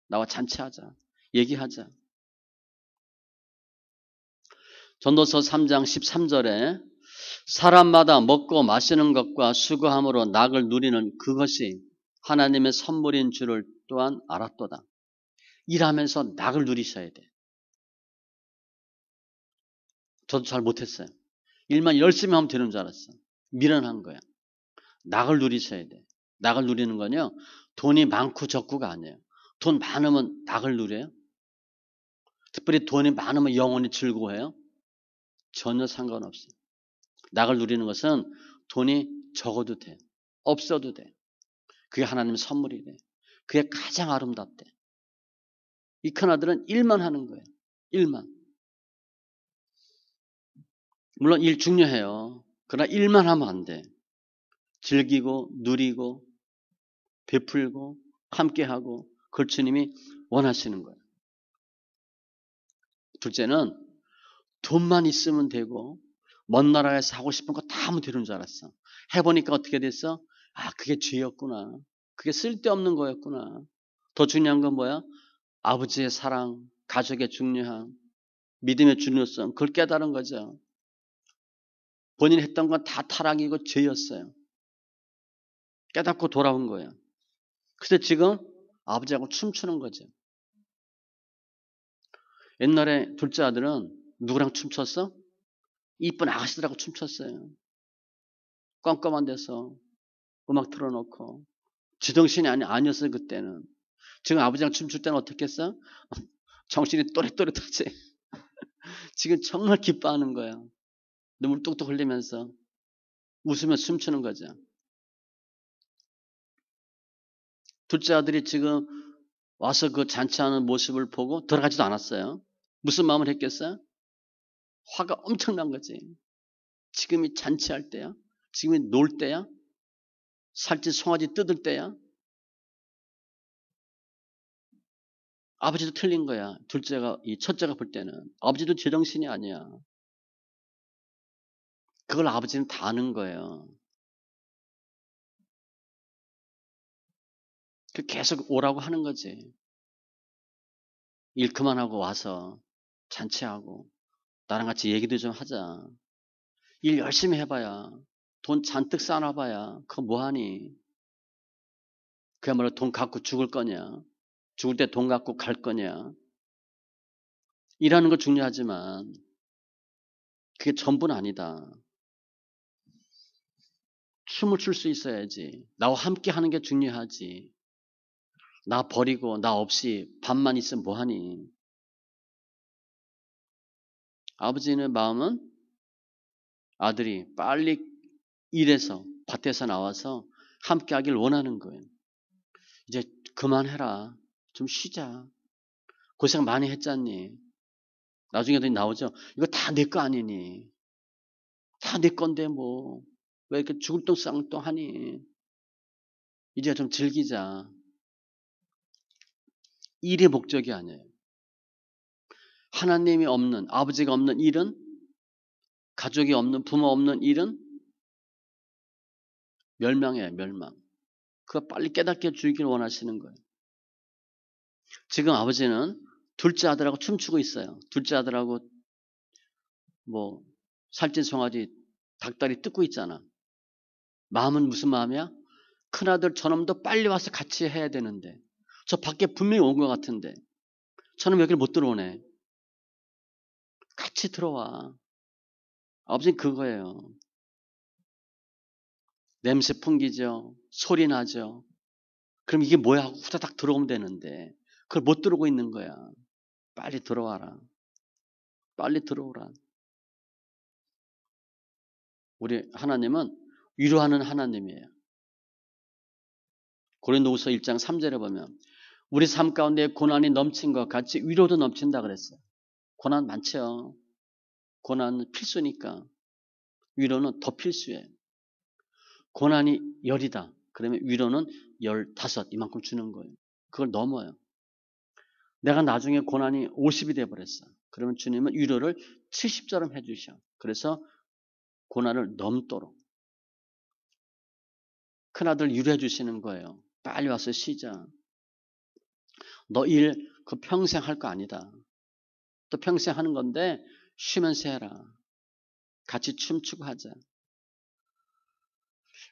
나와 잔치하자. 얘기하자. 전도서 3장 13절에 사람마다 먹고 마시는 것과 수고함으로 낙을 누리는 그것이 하나님의 선물인 줄을 또한 알았도다. 일하면서 낙을 누리셔야 돼. 저도 잘 못했어요. 일만 열심히 하면 되는 줄 알았어. 미련한 거야. 낙을 누리셔야 돼. 낙을 누리는 건요. 돈이 많고 적고가 아니에요. 돈 많으면 낙을 누려요? 특별히 돈이 많으면 영원히 즐거워해요? 전혀 상관없어요. 낙을 누리는 것은 돈이 적어도 돼. 없어도 돼. 그게 하나님의 선물이 돼. 그게 가장 아름답대. 이 큰아들은 일만 하는 거예요. 일만. 물론 일 중요해요. 그러나 일만 하면 안 돼. 즐기고 누리고 베풀고 함께하고 그걸 주님이 원하시는 거예요. 둘째는 돈만 있으면 되고 먼 나라에서 하고 싶은 거 다 하면 되는 줄 알았어. 해보니까 어떻게 됐어? 아, 그게 죄였구나. 그게 쓸데없는 거였구나. 더 중요한 건 뭐야? 아버지의 사랑, 가족의 중요함, 믿음의 중요성, 그걸 깨달은 거죠. 본인이 했던 건 다 타락이고 죄였어요. 깨닫고 돌아온 거예요. 그래서 지금 아버지하고 춤추는 거죠. 옛날에 둘째 아들은 누구랑 춤췄어? 이쁜 아가씨들하고 춤췄어요. 껌껌한 데서 음악 틀어놓고. 지정신이 아니었어요, 그때는. 지금 아버지랑 춤출 때는 어떻게 했어? 정신이 또렷또렷하지. 지금 정말 기뻐하는 거야. 눈물 뚝뚝 흘리면서 웃으며 춤추는 거죠. 둘째 아들이 지금 와서 그 잔치하는 모습을 보고 들어가지도 않았어요. 무슨 마음을 했겠어요? 화가 엄청난 거지. 지금이 잔치할 때야? 지금이 놀 때야? 살찐 송아지 뜯을 때야? 아버지도 틀린 거야. 첫째가 볼 때는. 아버지도 제정신이 아니야. 그걸 아버지는 다 아는 거예요. 계속 오라고 하는 거지. 일 그만하고 와서 잔치하고 나랑 같이 얘기도 좀 하자. 일 열심히 해봐야 돈 잔뜩 쌓아놔봐야 그거 뭐하니? 그야말로 돈 갖고 죽을 거냐? 죽을 때 돈 갖고 갈 거냐? 일하는 거 중요하지만 그게 전부는 아니다. 춤을 출 수 있어야지. 나와 함께 하는 게 중요하지. 나 버리고 나 없이 밥만 있으면 뭐하니? 아버지의 마음은 아들이 빨리 일해서 밭에서 나와서 함께 하길 원하는 거예요. 이제 그만해라. 좀 쉬자. 고생 많이 했잖니. 나중에도 나오죠. 이거 다 내 거 아니니. 다 내 건데 뭐. 왜 이렇게 죽을 똥 쌍똥 하니. 이제 좀 즐기자. 일의 목적이 아니에요. 하나님이 없는, 아버지가 없는 일은, 가족이 없는, 부모 없는 일은 멸망이에요, 멸망. 그거 빨리 깨닫게 주기를 원하시는 거예요. 지금 아버지는 둘째 아들하고 춤추고 있어요. 둘째 아들하고 뭐 살찐 송아지 닭다리 뜯고 있잖아. 마음은 무슨 마음이야? 큰아들 저놈도 빨리 와서 같이 해야 되는데 저 밖에 분명히 온 것 같은데 저놈 여기를 못 들어오네. 같이 들어와. 아버지는 그거예요. 냄새 풍기죠. 소리 나죠. 그럼 이게 뭐야 하고 후다닥 들어오면 되는데 그걸 못 들어오고 있는 거야. 빨리 들어와라. 빨리 들어오라. 우리 하나님은 위로하는 하나님이에요. 고린도후서 1장 3절에 보면 우리 삶 가운데 고난이 넘친 것 같이 위로도 넘친다 그랬어요. 고난 많죠. 고난은 필수니까 위로는 더 필수예요. 고난이 10이다. 그러면 위로는 15 이만큼 주는 거예요. 그걸 넘어요. 내가 나중에 고난이 50이 돼버렸어. 그러면 주님은 위로를 70처럼 해주셔. 그래서 고난을 넘도록 큰아들 위로해 주시는 거예요. 빨리 와서 쉬자. 너 일 그 평생 할 거 아니다. 또 평생 하는 건데 쉬면서 해라. 같이 춤추고 하자.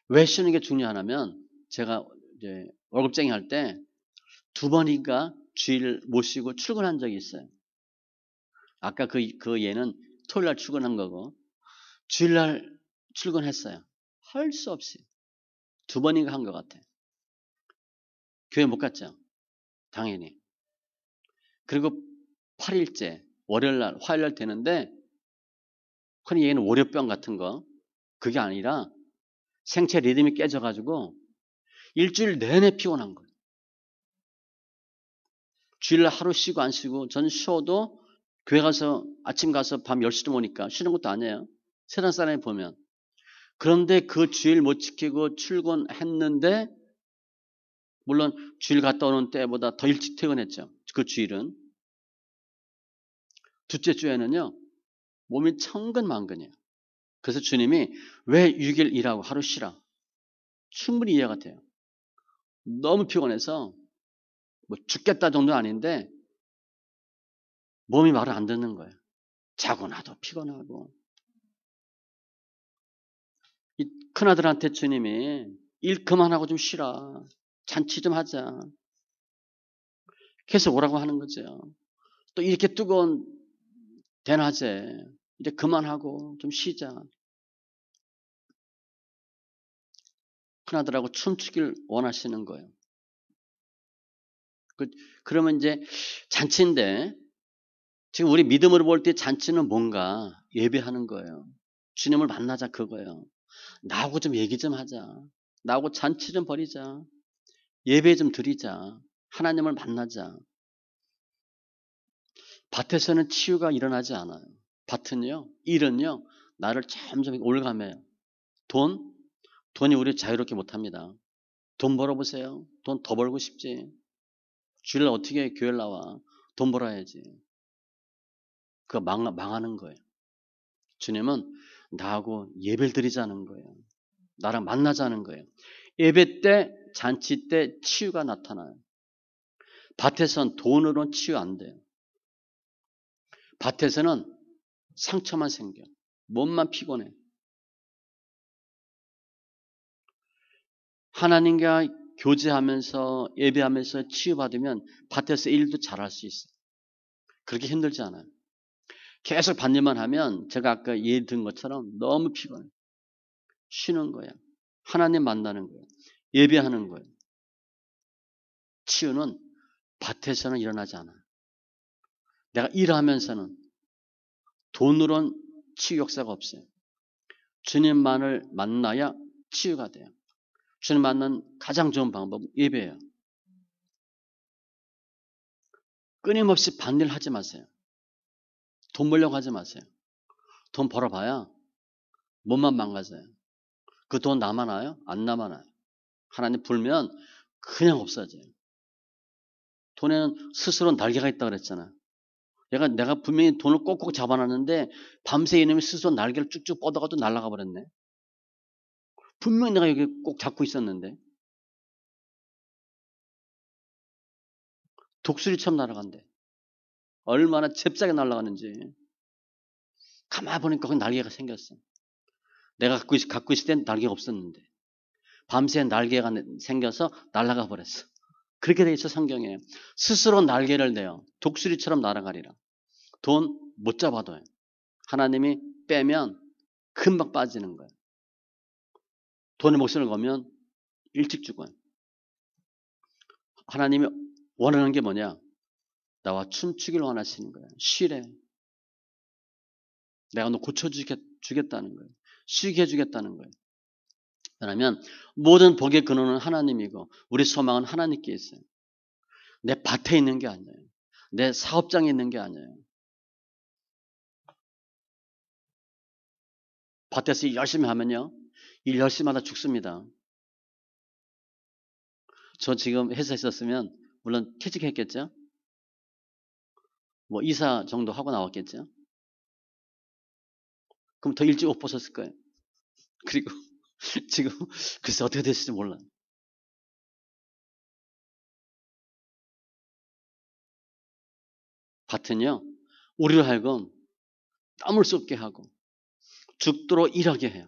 왜 쉬는 게 중요하냐면 제가 이제 월급쟁이 할 때 2번인가 주일 모시고 출근한 적이 있어요. 아까 그 얘는 토요일 날 출근한 거고 주일날 출근했어요. 할 수 없이 2번인가 한 것 같아. 교회 못 갔죠. 당연히. 그리고 8일째 월요일날 화요일날 되는데 흔히 얘기는 월요병 같은 거 그게 아니라 생체 리듬이 깨져가지고 일주일 내내 피곤한 거예요. 주일날 하루 쉬고 안 쉬고 전 쉬어도 교회 가서 아침 가서 밤 10시도 오니까 쉬는 것도 아니에요. 세상 사람이 보면. 그런데 그 주일 못 지키고 출근했는데 물론 주일 갔다 오는 때보다 더 일찍 퇴근했죠. 그 주일은. 둘째 주에는요. 몸이 천근만근이에요. 그래서 주님이 왜 6일 일하고 하루 쉬라. 충분히 이해가 돼요. 너무 피곤해서 뭐 죽겠다 정도는 아닌데 몸이 말을 안 듣는 거예요. 자고 나도 피곤하고. 이 큰아들한테 주님이 일 그만하고 좀 쉬라. 잔치 좀 하자. 계속 오라고 하는 거죠. 또 이렇게 뜨거운 대낮에 이제 그만하고 좀 쉬자. 큰아들하고 춤추길 원하시는 거예요. 그러면 이제 잔치인데 지금 우리 믿음으로 볼 때 잔치는 뭔가 예배하는 거예요. 주님을 만나자 그거예요. 나하고 좀 얘기 좀 하자. 나하고 잔치 좀 벌이자. 예배 좀 드리자. 하나님을 만나자. 밭에서는 치유가 일어나지 않아요. 밭은요, 일은요, 나를 점점 올가매요. 돈이 우리 자유롭게 못합니다. 돈 벌어보세요. 돈 더 벌고 싶지. 주일날 어떻게 교회를 나와. 돈 벌어야지. 그거 망하는 거예요. 주님은 나하고 예배를 드리자는 거예요. 나랑 만나자는 거예요. 예배 때, 잔치 때 치유가 나타나요. 밭에선 돈으로는 치유 안 돼요. 밭에서는 상처만 생겨. 몸만 피곤해. 하나님과 교제하면서 예배하면서 치유받으면 밭에서 일도 잘할 수 있어요. 그렇게 힘들지 않아요. 계속 밭일만 하면 제가 아까 예를 든 것처럼 너무 피곤해. 쉬는 거야. 하나님 만나는 거예요. 예배하는 거예요. 치유는 밭에서는 일어나지 않아요. 내가 일하면서는 돈으로는 치유 역사가 없어요. 주님만을 만나야 치유가 돼요. 주님 만난 가장 좋은 방법은 예배예요. 끊임없이 밭일 하지 마세요. 돈 벌려고 하지 마세요. 돈 벌어봐야 몸만 망가져요. 그 돈 남아나요? 안 남아나요. 하나님 불면 그냥 없어져요. 돈에는 스스로 날개가 있다고 그랬잖아요. 내가 분명히 돈을 꼭꼭 잡아놨는데 밤새 이놈이 스스로 날개를 쭉쭉 뻗어가지고 날아가 버렸네. 분명히 내가 여기 꼭 잡고 있었는데. 독수리처럼 날아간대. 얼마나 잽싸게 날아가는지. 가만히 보니까 거기 날개가 생겼어. 내가 갖고 있을 땐 날개가 없었는데. 밤새 날개가 생겨서 날아가 버렸어. 그렇게 돼 있어 성경에. 스스로 날개를 내요. 독수리처럼 날아가리라. 돈 못 잡아둬요. 하나님이 빼면 금방 빠지는 거예요. 돈에 목숨을 걸면 일찍 죽어요. 하나님이 원하는 게 뭐냐? 나와 춤추기를 원하시는 거예요. 쉬래. 내가 너 고쳐주겠다는 거예요. 쉬게 해주겠다는 거예요. 왜냐하면 모든 복의 근원은 하나님이고 우리 소망은 하나님께 있어요. 내 밭에 있는 게 아니에요. 내 사업장에 있는 게 아니에요. 밭에서 일 열심히 하면요. 일 열심히 하다 죽습니다. 저 지금 회사에 있었으면 물론 퇴직했겠죠. 뭐 이사 정도 하고 나왔겠죠. 그럼 더 일찍 옷 벗었을 거예요. 그리고 지금 글쎄 어떻게 됐을지 몰라요. 밭은요. 우리로 하여금 땀을 쏟게 하고 죽도록 일하게 해요.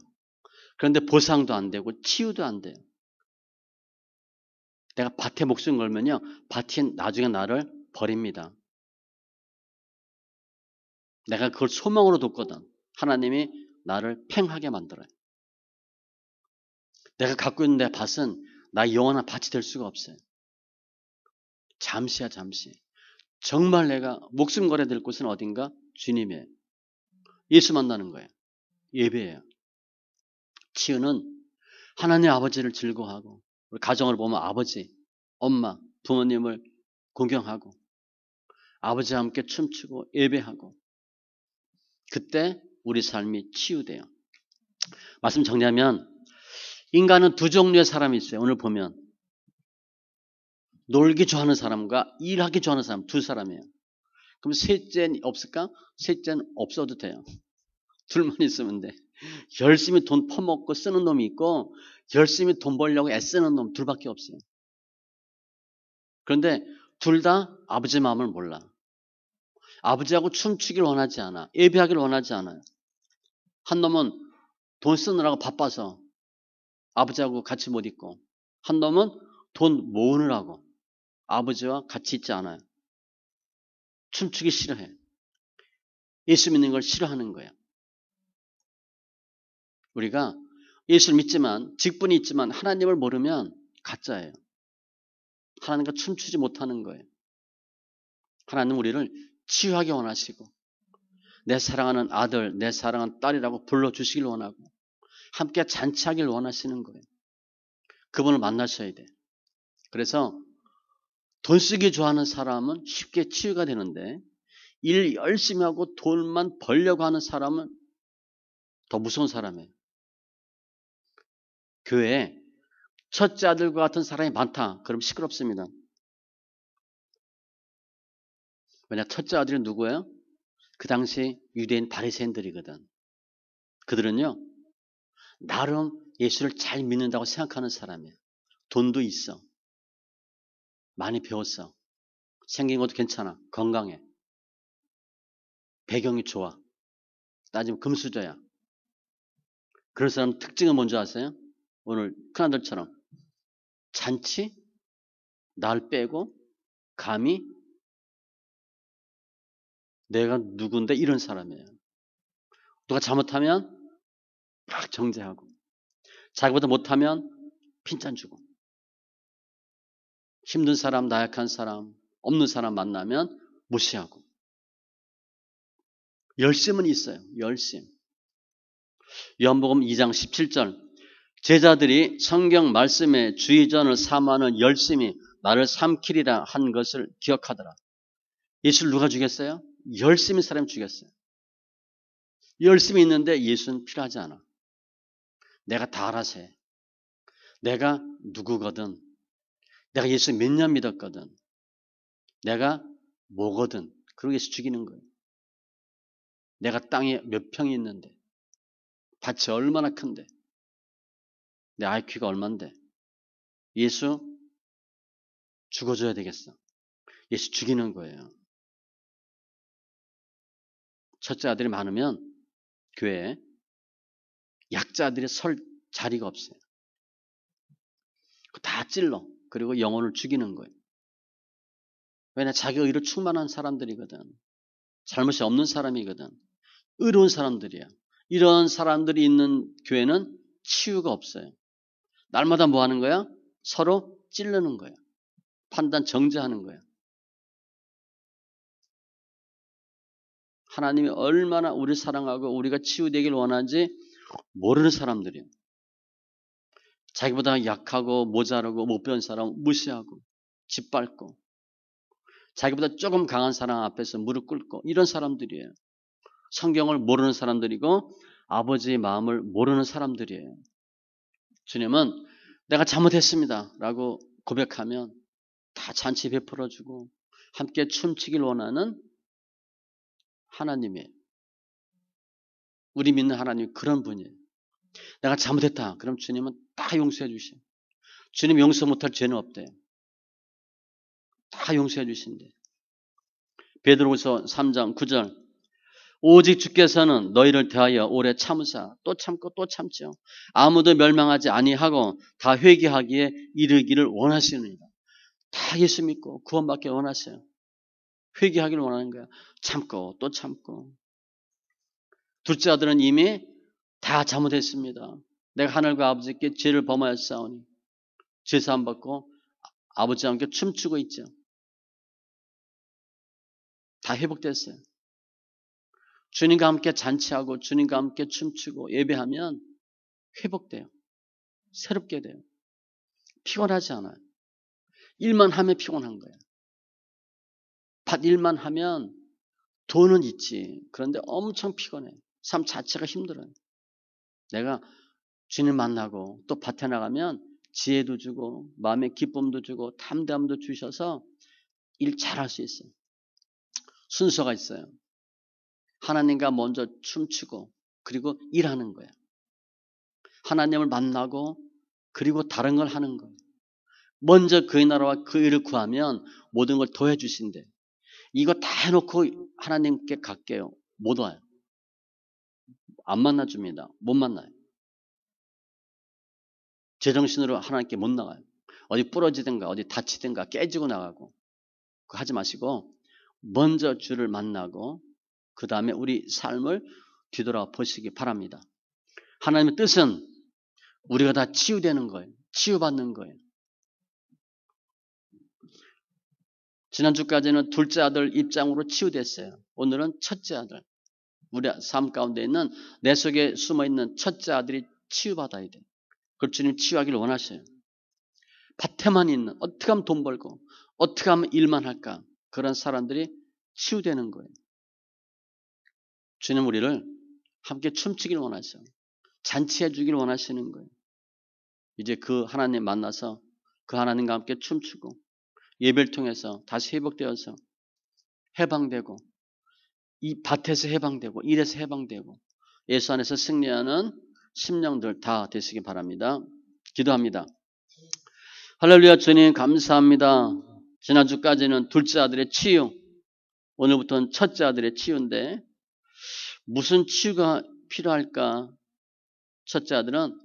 그런데 보상도 안 되고 치유도 안 돼요. 내가 밭에 목숨 걸면요. 밭이 나중에 나를 버립니다. 내가 그걸 소망으로 뒀거든. 하나님이 나를 팽하게 만들어요. 내가 갖고 있는 내 밭은 나의 영원한 밭이 될 수가 없어요. 잠시야 잠시. 정말 내가 목숨 걸어야 될 곳은 어딘가? 주님이에요. 예수 만나는 거예요. 예배예요. 치유는 하나님 아버지를 즐거워하고 우리 가정을 보면 아버지, 엄마, 부모님을 공경하고 아버지와 함께 춤추고 예배하고 그때 우리 삶이 치유돼요. 말씀 정리하면 인간은 두 종류의 사람이 있어요. 오늘 보면 놀기 좋아하는 사람과 일하기 좋아하는 사람 두 사람이에요. 그럼 셋째는 없을까? 셋째는 없어도 돼요. 둘만 있으면 돼. 열심히 돈 퍼먹고 쓰는 놈이 있고 열심히 돈 벌려고 애쓰는 놈 둘밖에 없어요. 그런데 둘 다 아버지 마음을 몰라. 아버지하고 춤추기를 원하지 않아. 예배하기를 원하지 않아요. 한 놈은 돈 쓰느라고 바빠서 아버지하고 같이 못 있고 한 놈은 돈 모으느라고 아버지와 같이 있지 않아요. 춤추기 싫어해. 예수 믿는 걸 싫어하는 거예요. 우리가 예수를 믿지만 직분이 있지만 하나님을 모르면 가짜예요. 하나님과 춤추지 못하는 거예요. 하나님 우리를 치유하게 원하시고 내 사랑하는 아들, 내 사랑하는 딸이라고 불러주시길 원하고 함께 잔치하길 원하시는 거예요. 그분을 만나셔야 돼. 그래서 돈 쓰기 좋아하는 사람은 쉽게 치유가 되는데 일 열심히 하고 돈만 벌려고 하는 사람은 더 무서운 사람이에요. 교회에 첫째 아들과 같은 사람이 많다. 그럼 시끄럽습니다. 왜냐 첫째 아들이 누구예요? 그 당시 유대인 바리새인들이거든. 그들은요. 나름 예수를 잘 믿는다고 생각하는 사람이에요. 돈도 있어. 많이 배웠어. 생긴 것도 괜찮아. 건강해. 배경이 좋아. 따지면 금수저야. 그런 사람 특징은 뭔지 아세요? 오늘 큰아들처럼 잔치? 날 빼고 감히 내가 누군데 이런 사람이에요. 누가 잘못하면 막 정죄하고 자기보다 못하면 핀잔 주고 힘든 사람, 나약한 사람, 없는 사람 만나면 무시하고 열심은 있어요. 열심. 요한복음 2장 17절 제자들이 성경 말씀에 주의전을 삼아는 열심히 나를 삼키리라 한 것을 기억하더라. 예수를 누가 죽였어요? 열심히 사람 죽였어요. 열심히 있는데 예수는 필요하지 않아. 내가 다 알아서 해. 내가 누구거든. 내가 예수 몇 년 믿었거든. 내가 뭐거든. 그러고 예수 죽이는 거예요. 내가 땅에 몇 평이 있는데. 밭이 얼마나 큰데. 내 IQ가 얼만데. 예수 죽어줘야 되겠어. 예수 죽이는 거예요. 첫째 아들이 많으면 교회에 약자들이 설 자리가 없어요. 다 찔러. 그리고 영혼을 죽이는 거예요. 왜냐 자기 의로 충만한 사람들이거든. 잘못이 없는 사람이거든. 의로운 사람들이야. 이런 사람들이 있는 교회는 치유가 없어요. 날마다 뭐 하는 거야? 서로 찌르는 거야. 판단 정죄하는 거야. 하나님이 얼마나 우리 사랑하고 우리가 치유되길 원하는지 모르는 사람들이에요. 자기보다 약하고 모자라고 못 배운 사람 무시하고 짓밟고 자기보다 조금 강한 사람 앞에서 무릎 꿇고 이런 사람들이에요. 성경을 모르는 사람들이고 아버지의 마음을 모르는 사람들이에요. 주님은 내가 잘못했습니다 라고 고백하면 다 잔치 베풀어주고 함께 춤추길 원하는 하나님이에요. 우리 믿는 하나님이 그런 분이에요. 내가 잘못했다. 그럼 주님은 다 용서해 주셔. 주님 용서 못할 죄는 없대요. 다 용서해 주신대. 베드로후서 3장 9절 오직 주께서는 너희를 대하여 오래 참으사 또 참고 또 참죠. 아무도 멸망하지 아니하고 다 회개하기에 이르기를 원하시느니라. 다 예수 믿고 구원받기 원하세요. 회개하기를 원하는 거야. 참고 또 참고. 둘째 아들은 이미 다 잘못했습니다. 내가 하늘과 아버지께 죄를 범하였사오니 죄사함 받고 아버지와 함께 춤추고 있죠. 다 회복됐어요. 주님과 함께 잔치하고 주님과 함께 춤추고 예배하면 회복돼요. 새롭게 돼요. 피곤하지 않아요. 일만 하면 피곤한 거예요. 밭 일만 하면 돈은 있지. 그런데 엄청 피곤해. 삶 자체가 힘들어요. 내가 주님 만나고 또 밭에 나가면 지혜도 주고 마음의 기쁨도 주고 담대함도 주셔서 일 잘할 수 있어요. 순서가 있어요. 하나님과 먼저 춤추고 그리고 일하는 거예요. 하나님을 만나고 그리고 다른 걸 하는 거예요. 먼저 그의 나라와 그 일을 구하면 모든 걸 더해 주신대. 이거 다 해놓고 하나님께 갈게요. 못 와요. 안 만나줍니다. 못 만나요. 제정신으로 하나님께 못 나가요. 어디 부러지든가 어디 다치든가 깨지고 나가고 그거 하지 마시고 먼저 주를 만나고 그 다음에 우리 삶을 뒤돌아 보시기 바랍니다. 하나님의 뜻은 우리가 다 치유되는 거예요. 치유받는 거예요. 지난주까지는 둘째 아들 입장으로 치유됐어요. 오늘은 첫째 아들. 우리 삶 가운데 있는 내 속에 숨어있는 첫째 아들이 치유받아야 돼요. 그걸 주님 치유하기를 원하셔요. 밭에만 있는 어떻게 하면 돈 벌고 어떻게 하면 일만 할까 그런 사람들이 치유되는 거예요. 주님 우리를 함께 춤추길 원하셔요. 잔치해 주길 원하시는 거예요. 이제 그 하나님 만나서 그 하나님과 함께 춤추고 예배를 통해서 다시 회복되어서 해방되고 이 밭에서 해방되고 일에서 해방되고 예수 안에서 승리하는 심령들 다 되시기 바랍니다. 기도합니다. 할렐루야. 주님 감사합니다. 지난주까지는 둘째 아들의 치유, 오늘부터는 첫째 아들의 치유인데 무슨 치유가 필요할까? 첫째 아들은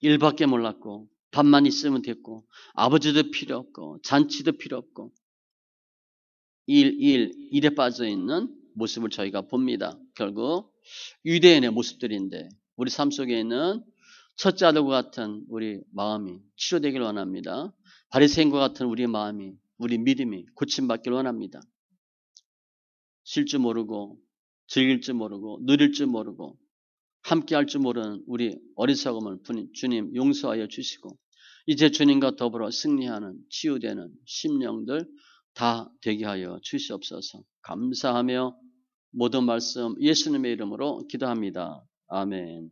일밖에 몰랐고 밥만 있으면 됐고 아버지도 필요 없고 잔치도 필요 없고 일에 빠져 있는 모습을 저희가 봅니다. 결국 유대인의 모습들인데 우리 삶 속에 있는 첫째 아들과 같은 우리 마음이 치료되길 원합니다. 바리새인과 같은 우리 마음이 우리 믿음이 고침받길 원합니다. 쉴 줄 모르고 즐길 줄 모르고 누릴 줄 모르고 함께 할 줄 모르는 우리 어리석음을 주님 용서하여 주시고 이제 주님과 더불어 승리하는 치유되는 심령들 다 되게 하여 주시옵소서. 감사하며 모든 말씀 예수님의 이름으로 기도합니다. 아멘.